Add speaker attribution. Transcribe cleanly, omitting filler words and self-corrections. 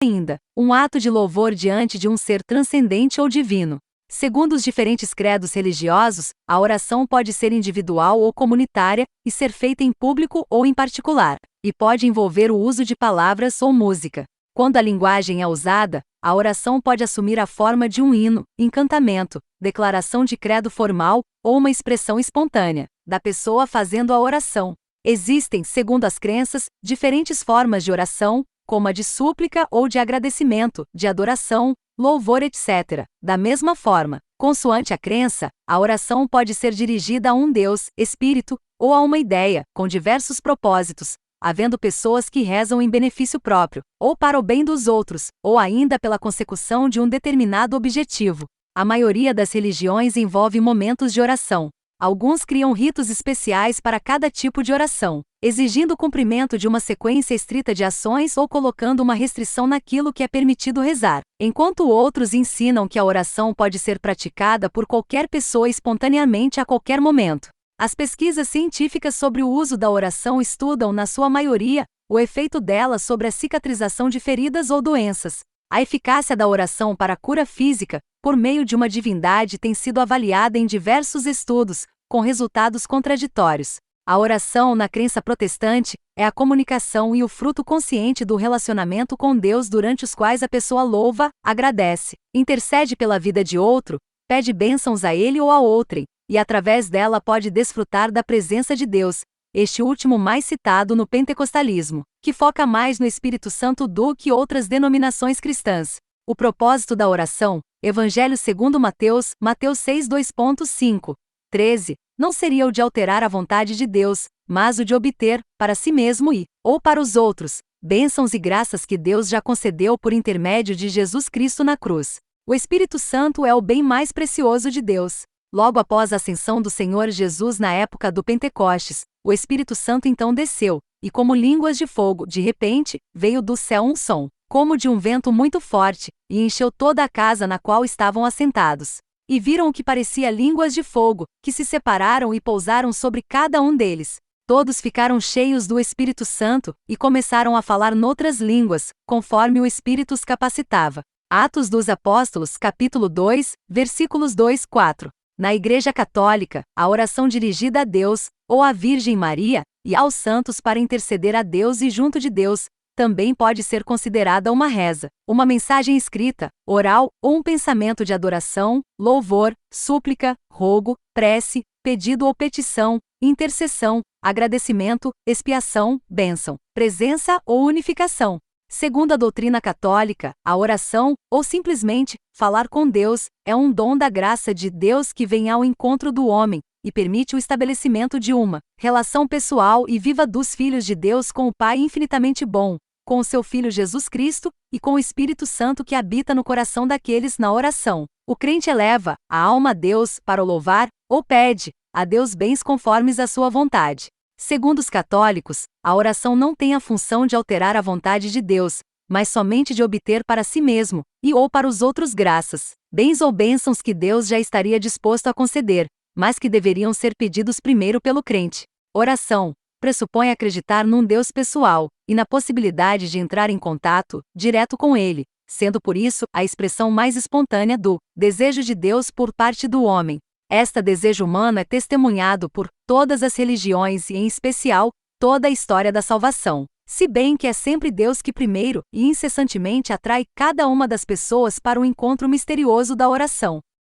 Speaker 1: ainda, um ato de louvor diante de um ser transcendente ou divino. Segundo os diferentes credos religiosos, a oração pode ser individual ou comunitária, e ser feita em público ou em particular, e pode envolver o uso de palavras ou música. Quando a linguagem é usada, a oração pode assumir a forma de um hino, encantamento, declaração de credo formal, ou uma expressão espontânea, da pessoa fazendo a oração. Existem, segundo as crenças, diferentes formas de oração, como a de súplica ou de agradecimento, de adoração, louvor, etc. Da mesma forma, consoante a crença, a oração pode ser dirigida a um Deus, Espírito, ou a uma ideia, com diversos propósitos, havendo pessoas que rezam em benefício próprio, ou para o bem dos outros, ou ainda pela consecução de um determinado objetivo. A maioria das religiões envolve momentos de oração. Alguns criam ritos especiais para cada tipo de oração, exigindo o cumprimento de uma sequência estrita de ações ou colocando uma restrição naquilo que é permitido rezar, enquanto outros ensinam que a oração pode ser praticada por qualquer pessoa espontaneamente a qualquer momento. As pesquisas científicas sobre o uso da oração estudam, na sua maioria, o efeito dela sobre a cicatrização de feridas ou doenças. A eficácia da oração para a cura física, por meio de uma divindade, tem sido avaliada em diversos estudos, com resultados contraditórios. A oração, na crença protestante, é a comunicação e o fruto consciente do relacionamento com Deus, durante os quais a pessoa louva, agradece, intercede pela vida de outro, pede bênçãos a ele ou a outrem, e através dela pode desfrutar da presença de Deus, este último mais citado no pentecostalismo, que foca mais no Espírito Santo do que outras denominações cristãs. O propósito da oração, Evangelho segundo Mateus, Mateus 6, 2.5, 13, não seria o de alterar a vontade de Deus, mas o de obter, para si mesmo e, ou para os outros, bênçãos e graças que Deus já concedeu por intermédio de Jesus Cristo na cruz. O Espírito Santo é o bem mais precioso de Deus. Logo após a ascensão do Senhor Jesus na época do Pentecostes, o Espírito Santo então desceu, e como línguas de fogo, de repente, veio do céu um som, como de um vento muito forte, e encheu toda a casa na qual estavam assentados. E viram o que parecia línguas de fogo, que se separaram e pousaram sobre cada um deles. Todos ficaram cheios do Espírito Santo, e começaram a falar noutras línguas, conforme o Espírito os capacitava. Atos dos Apóstolos, capítulo 2, versículos 2, 4. Na Igreja Católica, a oração dirigida a Deus, ou à Virgem Maria, e aos santos para interceder a Deus e junto de Deus, também pode ser considerada uma reza, uma mensagem escrita, oral, ou um pensamento de adoração, louvor, súplica, rogo, prece, pedido ou petição, intercessão, agradecimento, expiação, bênção, presença ou unificação. Segundo a doutrina católica, a oração, ou simplesmente falar com Deus, é um dom da graça de Deus que vem ao encontro do homem, e permite o estabelecimento de uma relação pessoal e viva dos filhos de Deus com o Pai infinitamente bom, com o seu Filho Jesus Cristo, e com o Espírito Santo que habita no coração daqueles na oração. O crente eleva a alma a Deus para o louvar, ou pede a Deus bens conformes à sua vontade. Segundo os católicos, a oração não tem a função de alterar a vontade de Deus, mas somente de obter para si mesmo, e ou para os outros graças, bens ou bênçãos que Deus já estaria disposto a conceder, mas que deveriam ser pedidos primeiro pelo crente. Oração pressupõe acreditar num Deus pessoal, e na possibilidade de entrar em contato direto com Ele, sendo por isso a expressão mais espontânea do desejo de Deus por parte do homem. Este desejo humano é testemunhado por todas as religiões e, em especial, toda a história da salvação. Se bem que é sempre Deus que primeiro e incessantemente atrai cada uma das pessoas para o encontro misterioso da oração.